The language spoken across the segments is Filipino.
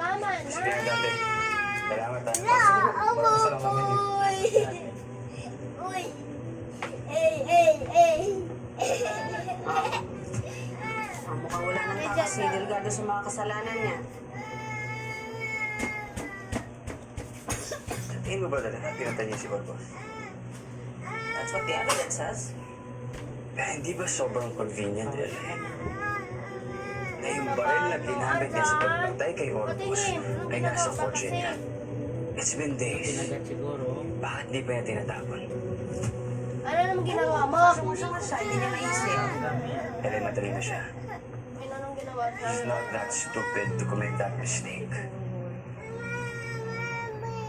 Tama na. Sige, dati. Salamat ha. Basta lang naman yun. Uy! Ay! Mukhang wala nang kakasi Delgado sa mga kasalanan niya. Tingin mo ba talaga pinatay niya si Borbos? That's what the evidence says. Hindi ba sobrang convenient, Ella? Na yung baril na ginamit niya sa pagpatay kay Orbos ay nasa kotse niya. It's been days. Bakit di pa niya tinatapon? Ano naman ginawa mo? Sumusunod siya, hindi niya naisip. Ella, madali na siya. Ano nang ginawa siya? He's not that stupid to commit that mistake.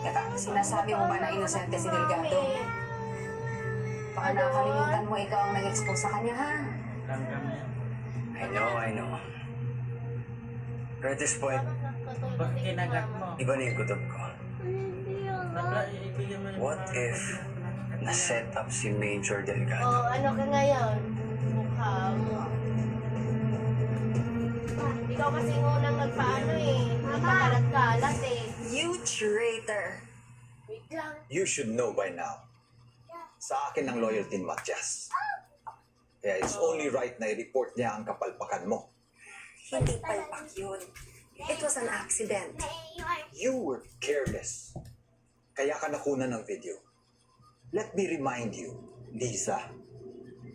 Teka, sinasabi mo ba na inosente si Delgado? Baka nakakalimutan mo ikaw ang nag-expose sa kanya, ha? I know. Pero at this point, Bakit kinagat mo? iba na yung kutob ko. Ibigyan mo yung What if na-set up si Major Delgado? Oh, ano ka ngayon? Mukha mo. Ikaw kasi unang nagpaano eh. Nagpakalat-kalat eh. You traitor! Wait lang. You should know by now. Sa akin ang loyalty ni Matias. Kaya it's only right na i-report niya ang kapalpakan mo. Hindi palpak yun. It was an accident. You were careless. Kaya ka nakunan ng video. Let me remind you, Lisa,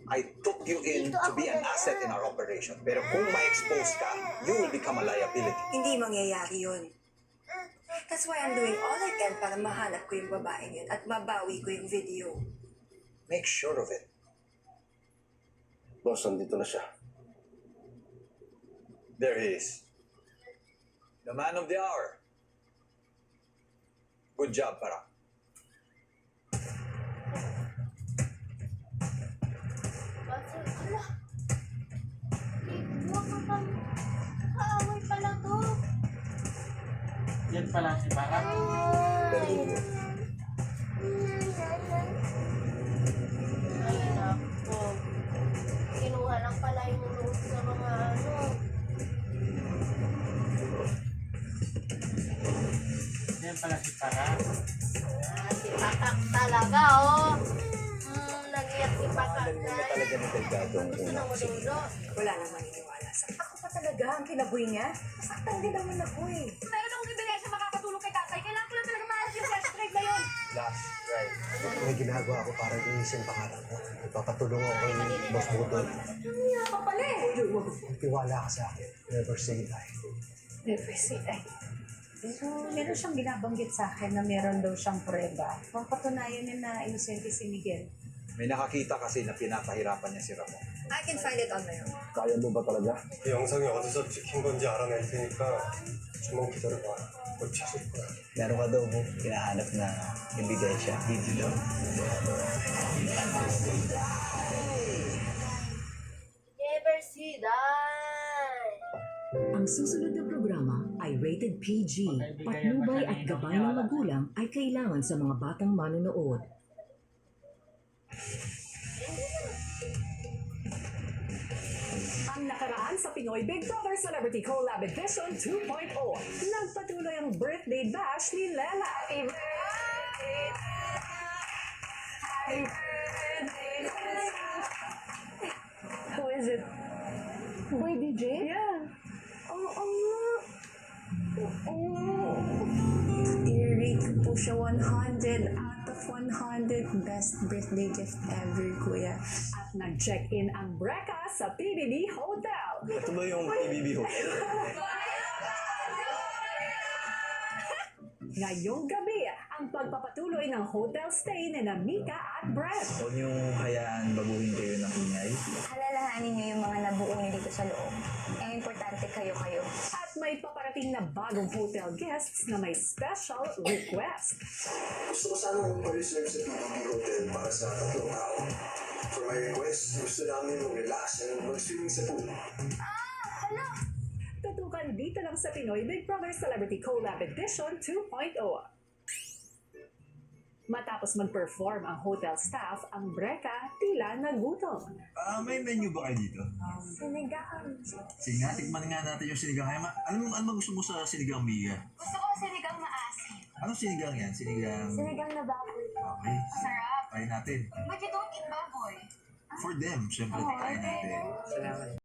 I took you in to be an asset in our operation. Pero kung ma-expose ka, you will become a liability. Hindi mangyayari yun. That's why I'm doing all I can para mahanap ko yung babaeng yun at mabawi ko yung video. Make sure of it. Boss, nandito na siya. There he is. The man of the hour. Good job, Parang. Ala. Huwag ka pang kaaway pala to. Yan pala si Parang. Ay, nako. Kinuha lang pala yung loob sa mga ano. Yan pala si Parang. Si Pakak talaga, oh. Nag-iyak si Pakak Alam niya talaga ni Delgado ang una. Namudulo. Wala nang maniniwala sa akin. Ako pa talaga ang kinabuhi niya. Masaktan din naman ako eh. Meron akong ebidensya makakatulong kay tatay. Kailangan ko lang talaga maalas yung fresh trade na yun. Last right. May ginagawa ko para inisin pangalan ko. Ipapatulong ako kay Boss Budol. Nangyaya ka pala eh. Tiwala ka sa akin. Never say die. Never say die. Pero meron siyang binabanggit sa akin na meron daw siyang prueba. Papatunayan niya na inosente si Miguel. May nakakita kasi na pinapahirapan niya si Ramon. I can find it on my own. Kaya mo ba talaga? 이 영상이 어디서 찍힌 건지 알아낼 테니까 좀만 기다려봐. 곧 찾을 거야. Meron ka daw mo hinahanap na ebidensya. Video daw. Never see that. Ang susunod na programa ay rated PG. Patnubay at gabay ng magulang ay kailangan sa mga batang manonood. Ang nakaraan sa Pinoy Big Brother Celebrity Collab Edition 2.0. Nagpatuloy ang birthday bash ni Lela. Happy birthday! Happy birthday! Who is it? Boy DJ? Yeah. I-rate ko po siya 100 out of 100. Best birthday gift ever, kuya. At nag-check-in ang Breka sa PBB Hotel. Ito ba yung PBB Hotel? Ngayong gabi, ang pagpapatuloy ng hotel stay ni Mika at Brett. Huwag niyong hayaan baguhin kayo ng ingay. Alalahanin niyo yung mga nabuo niyo dito sa loob. Eh, importante kayo-kayo. At may paparating na bagong hotel guests na may special request. gusto ko sana mag-reserve sa PBB Hotel para sa tatlong tao. For my request, gusto namin mag-relax and mag-swimming sa pool. Tutukan dito lang sa Pinoy Big Brother Celebrity Collab Edition 2.0. Matapos mag-perform ang hotel staff, ang Breka tila nagutom. May menu ba kayo dito? Sinigang. Sige nga, tikman nga natin yung sinigang. Ano gusto mo sa sinigang, Mia? Gusto ko sinigang maasim. Anong sinigang yan? Sinigang na baboy. Okay. Sarap. Try natin. But you don't eat baboy. For them, syempre, try natin. Salamat.